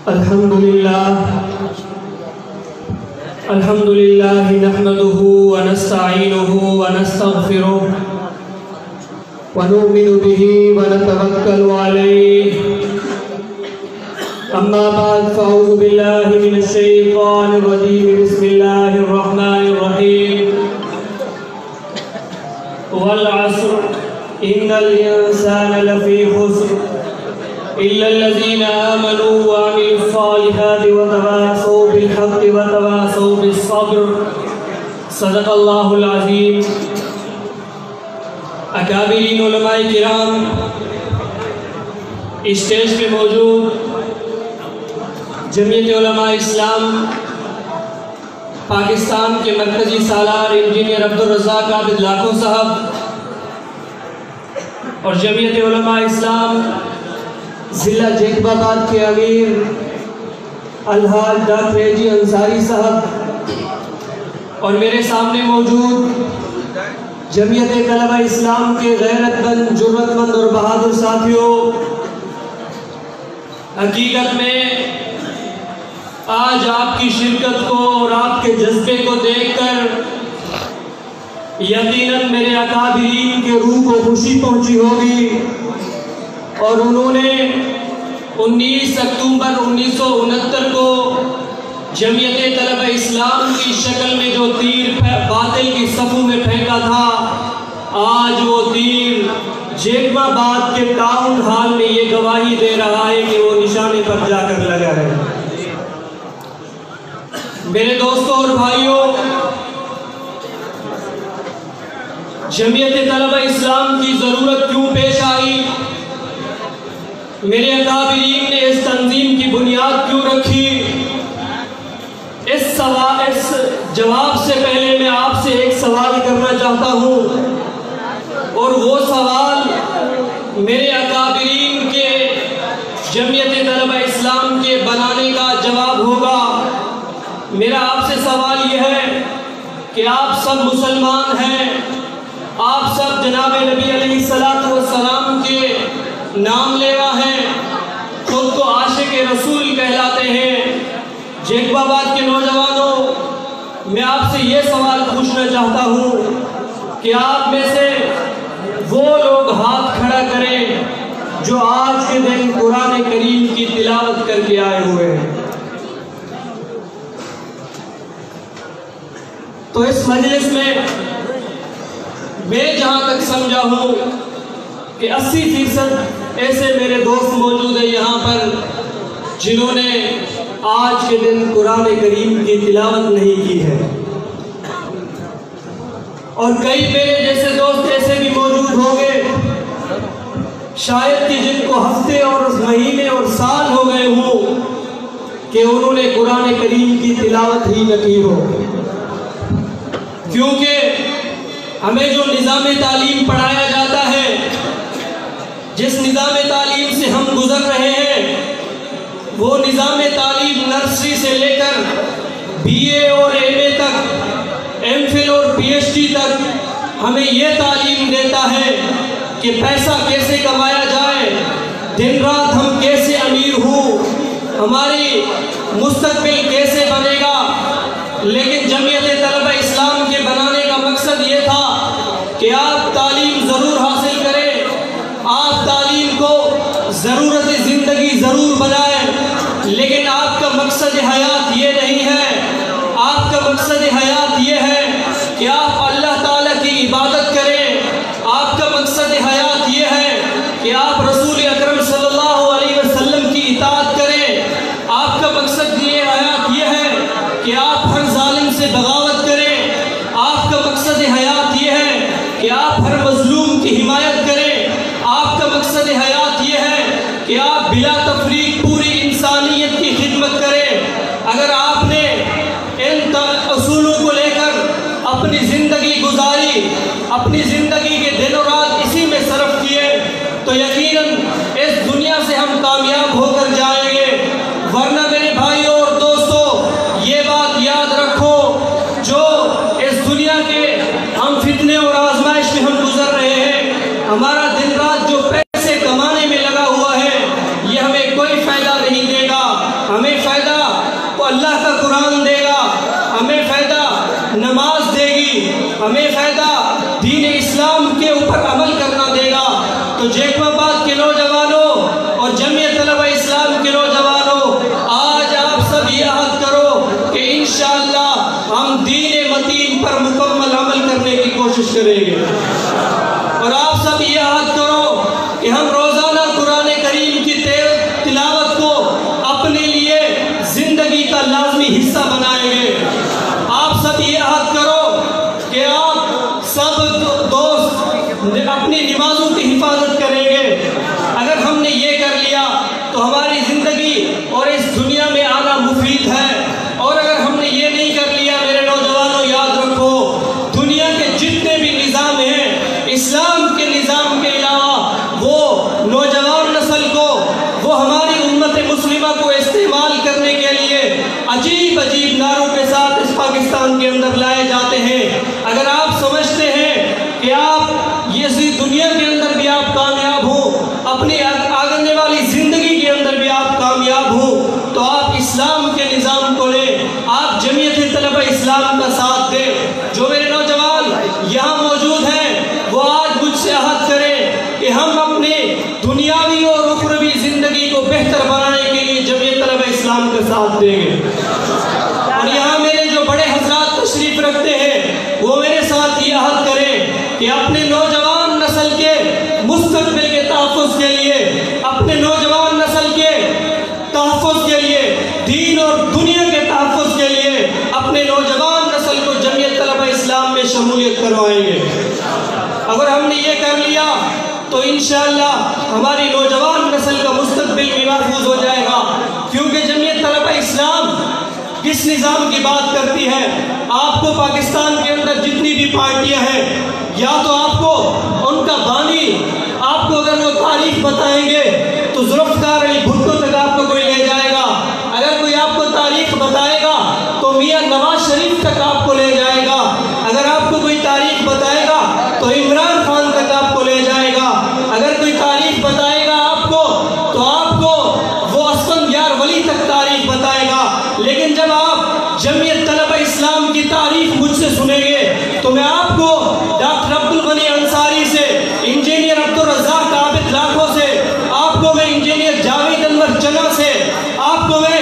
الحمد لله نحمده ونستعينه ونستغفره ونؤمن به ونتوكل عليه أما بعد فأعوذ بالله من الشيطان الرجيم بسم الله الرحمن الرحيم والعصر إن الإنسان لفي خسر إلا الذين آمنوا وعملوا الصالحات وتواصوا بالحق وتواصوا بالصبر صدق اللہ العظیم۔ اکابرین علماء کرام، اسٹیج پہ موجود جمعیت علماء اسلام پاکستان کے مرکزی سالار انجینئر عبدالرزاق عابد لاکھو صاحب اور جمعیت علماء اسلام ضلع جیکب آباد کے امیر الحاج ڈاکٹر اے.جی. انصاری صاحب اور میرے سامنے موجود جمعیت طلبہ اسلام کے غیرت مند، جرأت مند اور بہادر ساتھیوں، حقیقت میں آج آپ کی شرکت کو اور آپ کے جذبے کو دیکھ کر یقیناً میرے اکابرین کے روح کو خوشی پہنچی ہوگی، اور انہوں نے 19 اکتوبر 1969 کو جمعیت طلبہ اسلام کی شکل میں جو تیر باطل کی صفوں میں پھینکا تھا، آج وہ تیر جیکب آباد کے ٹاؤن ہال میں یہ گواہی دے رہا ہے کہ وہ نشانے پر جا کر لگا ہے۔ میرے دوستوں اور بھائیوں، جمعیت طلبہ اسلام کی ضرورت کیوں پیش آئی؟ میرے اکابرین نے اس تنظیم کی بنیاد کیوں رکھی؟ اس جواب سے پہلے میں آپ سے ایک سوال کرنا چاہتا ہوں، اور وہ سوال میرے اکابرین کے جمعیت طلبہ اسلام کے بنانے کا جواب ہوگا۔ میرا آپ سے سوال یہ ہے کہ آپ سب مسلمان ہیں، آپ سب جناب نبی علیہ السلام کے نام لیوا ہیں، خود کو عاشق رسول کہلاتے ہیں۔ جیکب آباد کے نوجوانوں، میں آپ سے یہ سوال پوچھنا چاہتا ہوں کہ آپ میں سے وہ لوگ ہاتھ کھڑا کریں جو آج کے دن قرآن کریم کی تلاوت کر کے آئے ہوئے ہیں۔ تو اس مجلس میں میں جہاں تک سمجھا ہوں کہ 80% ایسے میرے دوست موجود ہیں یہاں پر جنہوں نے آج کے دن قرآن کریم کی تلاوت نہیں کی ہے، اور کئی میرے جیسے دوست ایسے بھی موجود ہوں گے شاید کہ جن کو ہفتے اور مہینے اور سال ہو گئے ہوں کہ انہوں نے قرآن کریم کی تلاوت ہی نہ کی ہو، کیونکہ ہمیں جو نظام تعلیم پڑھایا جاتا ہے، جس نظام تعلیم سے ہم گزر رہے ہیں، وہ نظام تعلیم نرسری سے لے کر بی اے اور ایم اے تک، ایم فل اور پی ایچ ڈی تک ہمیں یہ تعلیم دیتا ہے کہ پیسہ کیسے کمایا جائے، دن رات ہم کیسے امیر ہوں، ہماری مستقبل کیسے بنے گا۔ لیکن جمعیت طلبہ اسلام کے بنانے کا مقصد یہ تھا کہ آپ تعلیم ضرور حاصل کریں، آپ تعلیم کو ضرورت زندگی ضرور بنائیں، لیکن آپ کا مقصد حیات یہ نہیں ہے۔ آپ کا مقصد حیات یہ ہے کہ آپ اللہ تعالیٰ کی عبادت کریں، آپ کا مقصد حیات یہ ہے کہ آپ رسول اکرم صلی اللہ علیہ وسلم کی اطاعت کریں، آپ کا مقصد یہ حیات یہ ہے کہ آپ ہر ظالم سے بغاوت کریں، آپ کا مقصد حیات یہ ہے کہ آپ ہر مظلوم کی حمایت کریں، آپ کا مقصد حیات یہ ہے کہ آپ بلا تفریق پوری انسانیت کی خدمت کریں۔ اگر آپ نے ان اصولوں کو لے کر اپنی زندگی گزاری، اپنی زندگی کے دن و رات اسی میں صرف کیے، تو یقیناً اس دنیا سے ہم کامیاب ہو کر جائیں گے، ورنہ میرے بھائیوں اور دوستوں یہ بات یاد رکھو، جو اس دنیا کے ہم فتنے اور آزمائش میں ہم گزر رہے ہیں، ہمارا دن رات جو پیسے کمانے میں لگا ہوا ہے، یہ ہمیں کوئی فائدہ نہیں دے گا، ہمیں آباد کے نوجوانوں اور جمعیت طلبہ اسلام کے نوجوانوں، آج آپ سب یہ عہد کرو کہ انشاءاللہ ہم دین متین پر مکمل عمل کرنے کی کوشش کریں گے، اور آپ سب یہ عہد کرو کہ ہم روزانہ قرآن کریم کی تلاوت کو اپنے لیے زندگی کا لازمی حصہ بنائیں گے۔ آپ سب یہ عہد کرو کہ آپ سب دوست اپنی نمازوں کی حفاظت کریں گے۔ اگر ہم نے یہ کر لیا تو ہماری زندگی اور اس دنیا میں آنا مفید ہے، اور اگر ہم نے یہ نہیں کر لیا میرے نوجوانوں، یاد رکھو دنیا کے جتنے بھی نظام ہیں اسلام کے نظام کے علاوہ وہ نوجوان نسل کو، وہ ہماری امت مسلمہ کو استعمال کرنے کے لیے عجیب عجیب نعروں کے ساتھ اس پاکستان کے اندر لائے جاتے ہیں۔ اگر آپ سمجھتے ہیں کہ آپ یہ دنیا کے اندر بھی آپ کامیاب ہوں، اپنی آگے والی زندگی کے اندر بھی آپ کامیاب ہوں، تو آپ اسلام کے نظام کو لیں، آپ جمعیت طلبہ اسلام کا ساتھ دیں۔ جو میرے نوجوان یہاں موجود ہیں وہ آج مجھ سے عہد کریں کہ ہم اپنے دنیاوی اور اخروی زندگی کو بہتر بنانے کے لیے جمعیت طلبہ اسلام کا ساتھ دیں گے۔ اور یہاں میرے جو بڑے حضرات تشریف رکھتے ہیں وہ میرے ساتھ یہ عہد کریں کہ اپنے نوجوان نسل کے مستقبل کے تحفظ کے لیے، اپنے نوجوان نسل کے تحفظ کے لیے، دین اور دنیا کے تحفظ کے لیے اپنے نوجوان نسل کو جمعیت طلبہ اسلام میں شمولیت کروائیں گے۔ اگر ہم نے یہ کر لیا تو انشاءاللہ ہماری نوجوان نسل کا مستقبل بھی محفوظ ہو جائے گا، کیونکہ جمعیت طلبہ اسلام کس نظام کی بات کرتی ہے؟ آپ کو پاکستان کے اندر جتنی بھی پارٹیاں ہیں، یا تو آپ کو ان کا بانی، آپ کو اگر وہ تاریخ بتائیں گے تو ذوالفقار علی بھٹو تک آپ کو کوئی لے جائے گا، اگر کوئی آپ کو تاریخ بتائے گا تو میاں نواز شریف تک آپ کو لے جائے گا، اگر آپ کو کوئی تاریخ بتائے گا تو عمران خان تک آپ کو لے جائے گا، اگر کوئی تاریخ بتائے گا آپ کو تو آپ کو وہ اسفندیار ولی تک تاریخ بتائے گا۔ لیکن جب آپ جمعیت طلبہ اسلام کی تاریخ مجھ سے سنیں گے تو میں آپ کو ڈاکٹر عبدالغنی انصاری سے، انجینئر عبدالرزاق عابد لاکھوں سے، آپ کو میں انجینئر جاوید انور چنا سے، آپ کو میں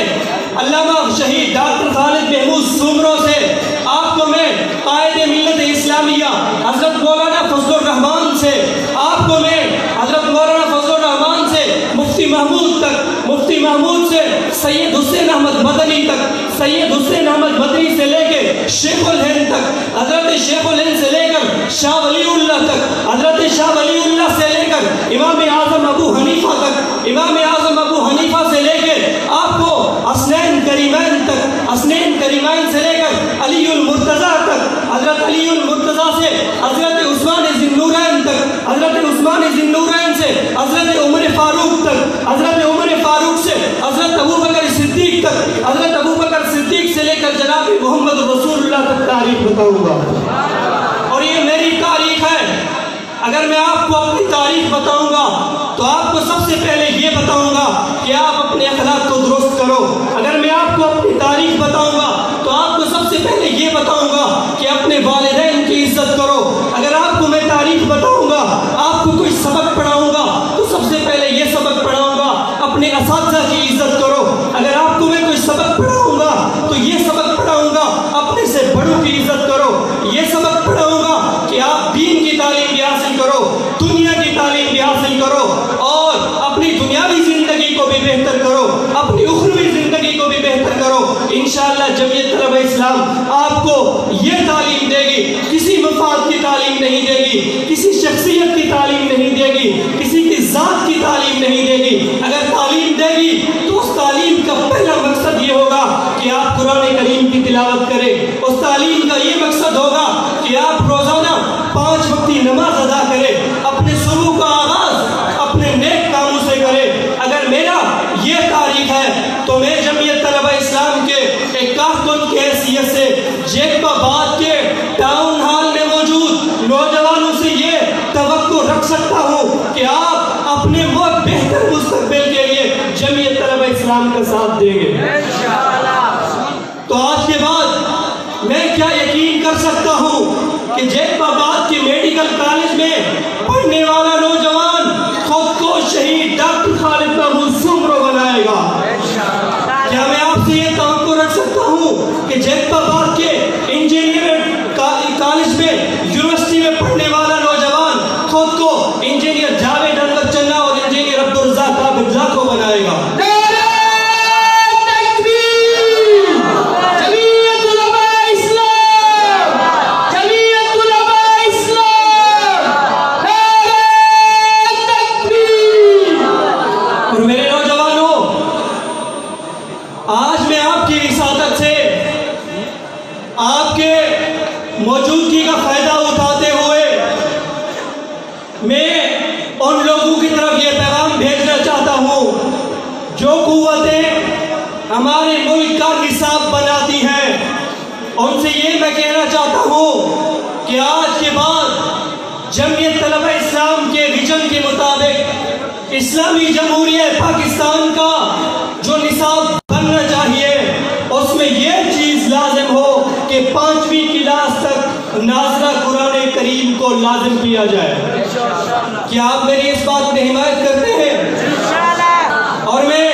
علامہ شہید ڈاکٹر خالد محمود سومرو سے، آپ کو میں قائد ملت اسلامیہ حضرت مولانا فضل الرحمان سے، آپ کو میں حضرت مولانا فضل الرحمان سے مفتی محمود سے سید حسین احمد مدنی تک، سید حسین احمد مدنی سے لے کے شیخ الہند تک، حضرت شیخ الہند سے لے کر شاہ ولی اللہ تک، حضرت شاہ ولی اللہ سے لے کر امام اعظم ابو حنیفہ تک، امام اعظم ابو حنیفہ سے لے کے آپ کو حسنین کریمین تک، حسنین کریمین سے لے کر علی المرتضیٰ تک، حضرت علی المرتضیٰ سے حضرت عثمان ذی النورین تک، حضرت عثمان ذی النورین سے حضرت عمر فاروق تک، حضرت عمر فاروق سے حضرت ابو بکر صدیق تک، حضرت ابو بکر صدیق سے لے کر جناب محمد رسول اللہ تک تاریخ بتاؤں گا، اور یہ میری تاریخ ہے۔ اگر میں آپ کو اپنی تاریخ بتاؤں گا تو آپ کو سب سے پہلے یہ بتاؤں گا کہ آپ اپنے اخلاق کو درست کرو۔ اگر میں آپ کو اپنی تاریخ بتاؤں گا تو آپ کو سب سے پہلے یہ بتاؤں گا کہ اپنے والدین کی عزت کرو۔ اگر آپ کو میں تاریخ بتاؤں گا، آپ کو کوئی سبق پڑھاؤں گا تو سب سے پہلے یہ سبق پڑھاؤں گا اپنے اساتذہ کی عزت کرو۔ اگر آپ کو میں کوئی سبق پڑھاؤں گا تو یہ سبق پڑھاؤں گا اپنے سے بڑوں کی عزت کرو۔ یہ سبق پڑھاؤں گا کہ آپ دین کی تعلیم بھی حاصل کرو، دنیا کی تعلیم بھی حاصل کرو، اور اپنی دنیاوی زندگی کو بھی بہتر کرو، اپنی اخروی زندگی کو بھی بہتر کرو۔ انشاءاللہ جمعیت طلبہ اسلام آپ کو یہ تعلیم دے گی، کسی مفاد کی تعلیم نہیں دے گی، کسی شخصیت کی تعلیم نہیں دے گی، کسی کی ذات کی تعلیم نہیں دے گی۔ اگر تعلیم دے گی تو اس تعلیم کا پہلا مقصد یہ ہوگا کہ آپ قرآن کریم کی تلاوت کریں، اس تعلیم کا یہ مقصد ہوگا کہ آپ روزانہ 5 وقتی نماز ادا کریں، اپنے شروع کا آغاز اپنے نیک کاموں سے کریں۔ اگر میرا یہ تاریخ ہے تو میں جمعیت طلبہ اسلام کے ایک کارکن کی حیثیت سے جیکب آباد کے ٹاؤن ہال میں موجود نوجوانوں سے یہ توقع رکھ سکتا ہوں کہ آپ اپنے بہتر مستقبل کے لیے جمعیت طلبہ اسلام کا ساتھ دیں گے۔ تو آج کے بعد میں کیا یقین کر سکتا ہوں کہ جیکب آباد کے میڈیکل کالج میں پڑھنے والا نوجوان خود کو شہید ڈاکٹر خالد محمود سمرو بنائے گا۔ کیا میں آپ سے یہ توقع رکھ سکتا ہوں کہ جیکب آباد کے انجینئرنگ کالج میں یونیورسٹی میں پڑھنے والا نوجوان خود کو انجینئر جاوید انور چنہ اور انجینئر عبدالرزاق عابد لاکھو بنائے گا؟ موجودگی کا فائدہ اٹھاتے ہوئے میں ان لوگوں کی طرف یہ پیغام بھیجنا چاہتا ہوں جو قوتیں ہمارے ملک کا نصاب بناتی ہیں، ان سے یہ میں کہنا چاہتا ہوں کہ آج کے بعد جمعیت طلبہ اسلام کے ویژن کے مطابق اسلامی جمہوریہ پاکستان کا جو نصاب بننا چاہیے اس میں یہ چیز لازم ہو کہ 5ویں کلاس تک ناظرہ قرآن کریم کو لازم کیا جائے۔ کیا آپ میری اس بات میں حمایت کرتے ہیں؟ اور میں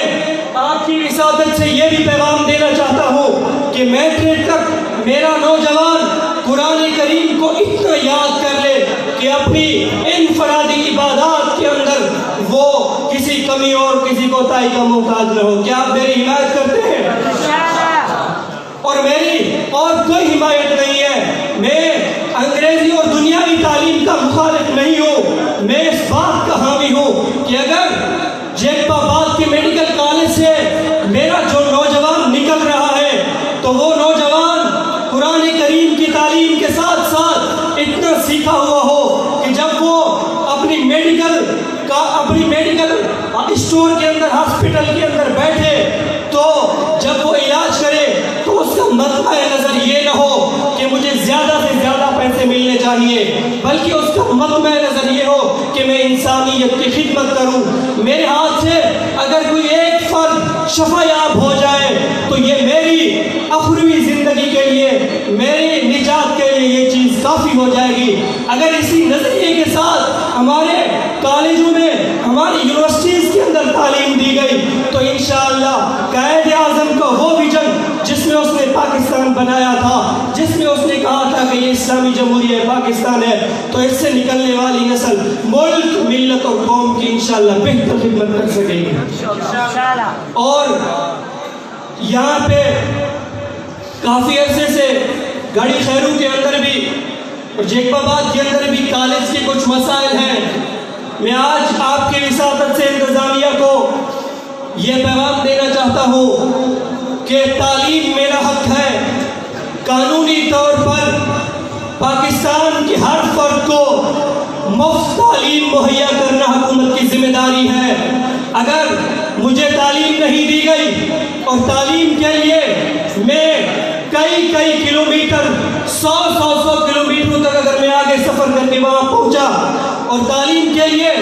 آپ کی رسالت سے یہ بھی پیغام دینا چاہتا ہوں کہ میٹرک تک میرا نوجوان قرآن کریم کو اتنا یاد کر لے کہ اپنی انفرادی عبادات کے اندر وہ کسی کمی اور کسی کوتاہی کا محتاج نہ ہو۔ کیا آپ میری حمایت کرتے ہیں؟ اور میری اور کوئی حمایت نہیں ہے، میں انگریزی اور دنیاوی تعلیم کا مخالف نہیں ہوں، میں اس بات کا حامی ہوں کہ اگر جیکب آباد کے میڈیکل کالج سے میرا جو نوجوان نکل رہا ہے تو وہ نوجوان قرآن کریم کی تعلیم کے ساتھ ساتھ اتنا سیکھا ہوا ہو کہ جب وہ اپنی میڈیکل اسٹور کے اندر ہاسپٹل کے اندر بیٹھے تو جب وہ علاج کرے تو اس کا مطمع نظر یہ نہ ہو کہ مجھے زیادہ سے زیادہ پیسے ملنے چاہیے، بلکہ اس کا مطمع نظر یہ ہو کہ میں انسانیت کی خدمت کروں۔ میرے ہاتھ سے اگر کوئی ایک فرد شفا یاب ہو جائے تو یہ میری اخروی زندگی کے لیے، میری نجات کے لیے یہ چیز کافی ہو جائے گی۔ اگر اسی نظریے کے ساتھ ہمارے کالجوں میں، ہماری یونیورسٹیز کے اندر تعلیم دی گئی تو انشاءاللہ قائد اعظم کا وہ ویژن جس میں اس نے پاکستان بنایا تھا، جس میں اس نے کہا تھا کہ یہ اسلامی جمہوریہ پاکستان ہے، تو اس سے نکلنے والی نسل ملک، ملت اور قوم کی انشاءاللہ بہتر خدمت کر سکے گی۔ اور یہاں پہ کافی عرصے سے گاڑی خیروں کے اندر بھی اور جیکب آباد کے اندر بھی کالج کے کچھ مسائل ہیں۔ میں آج آپ کی رسالت سے انتظامیہ کو یہ پیغام دینا چاہتا ہوں کہ تعلیم میرا حق ہے، قانونی طور پر پاکستان کے ہر فرد کو مفت تعلیم مہیا کرنا حکومت کی ذمہ داری ہے۔ اگر مجھے تعلیم نہیں دی گئی اور تعلیم کے لیے میں کئی کلومیٹر 100 کلومیٹر تک اگر میں آگے سفر کر کے وہاں پہنچا اور تعلیم کے لیے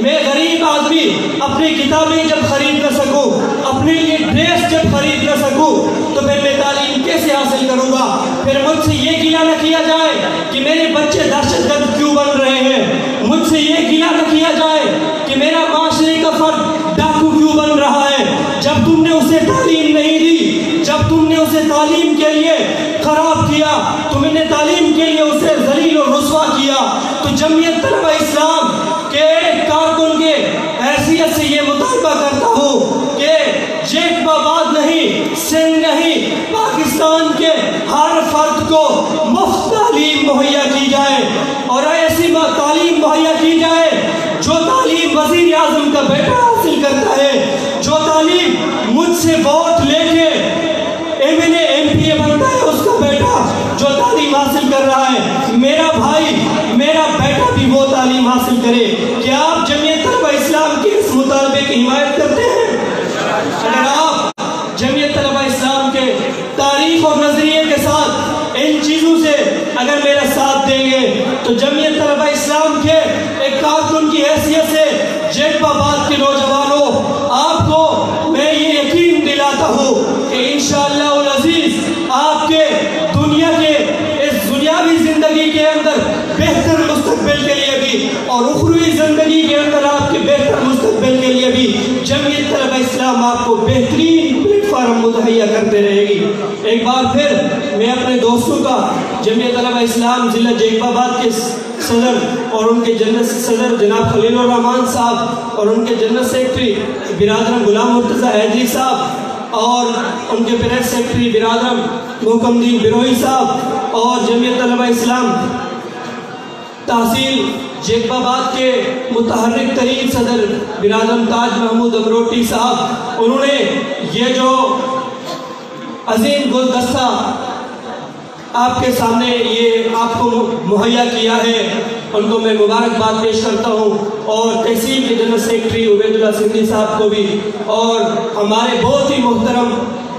میں غریب آدمی اپنی کتابیں جب خرید نہ سکوں، اپنے لیے ڈریس جب خرید نہ سکوں تو پھر میں تعلیم کیسے حاصل کروں گا؟ پھر مجھ سے یہ گلہ نہ کیا جائے کہ میرے بچے دہشت گرد کیوں بن رہے ہیں، مجھ سے یہ گلہ نہ کیا جائے کہ میرا معاشرے کا فرد ڈاکو کیوں بن رہا ہے۔ جب تم نے اسے تعلیم نہیں دی، جب تم نے اسے تعلیم کے لیے خراب کیا، تم نے تعلیم کے لیے اسے ذلیل و رسوا کیا، تو جمعیت طلبہ اسلام کے کارکن کے حیثیت سے یہ مطالبہ کرتا ہوں کہ جیکب آباد نہیں، سندھ نہیں، پاکستان کے ہر فرد کو مفت تعلیم مہیا کی جائے، اور ایسی تعلیم مہیا کی جائے جو تعلیم وزیر اعظم کا بیٹا حاصل کرتا ہے، جو تعلیم مجھ سے ووٹ لے کے MLA MP بنتا ہے اس کا بیٹا جو تعلیم حاصل کر رہا ہے، میرا بھائی، میرا بیٹا بھی وہ تعلیم حاصل کرے۔ کیا آپ جمعیت طلبہ اسلام کے اس مطالبے کی حمایت کرتے ہیں؟ اگر آپ جمعیت طلبہ اسلام کے تاریخ اور نظریے کے ساتھ ان چیزوں سے اگر میرا ساتھ دیں گے تو جمعیت طلبہ اسلام کے ایک کارکن کی حیثیت سے جیکب آباد کے نوجوانوں، آپ کو میں یہ یقین دلاتا ہوں کہ انشاءاللہ العزیز آپ کے دنیا کے اس دنیاوی زندگی کے اندر بہتر مستقبل کے لیے بھی اور اخروی زندگی کے اندر آپ کے بہتر بہتر مستقبل کے لیے بھی جمعیت طلبہ اسلام آپ کو بہترین پلیٹ فارم مہیا کرتے رہے گی۔ ایک بار پھر میں اپنے دوستوں کا جمعیت طلبہ اسلام ضلع جیکب آباد کے صدر اور ان کے جنرل صدر جناب خلیل الرحمان صاحب اور ان کے جنرل سیکرٹری برادرم غلام مرتضیٰ حیدری صاحب اور ان کے پریس سیکرٹری برادرم محکم الدین بروئی صاحب اور جمعیت طلبہ اسلام تحصیل جیکب آباد کے متحرک ترین صدر برادرم تاج محمود امروٹی صاحب، انہوں نے یہ جو عظیم گلدستہ آپ کے سامنے یہ آپ کو مہیا کیا ہے، ان کو میں مبارکباد پیش کرتا ہوں، اور تحصیل کے جنرل سیکرٹری عبید اللہ سندھی صاحب کو بھی، اور ہمارے بہت ہی محترم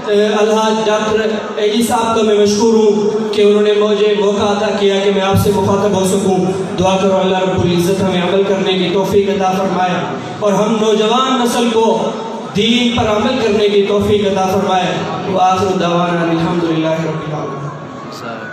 الحاج ڈاکٹر ایجی صاحب کا میں مشکور ہوں کہ انہوں نے مجھے موقع عطا کیا کہ میں آپ سے مخاطب ہو سکوں۔ دعا کرو اللہ رب العزت ہمیں عمل کرنے کی توفیق عطا فرمائے اور ہم نوجوان نسل کو دین پر عمل کرنے کی توفیق عطا فرمائے۔ وآخر دعوانا الحمدللہ رب العالمین۔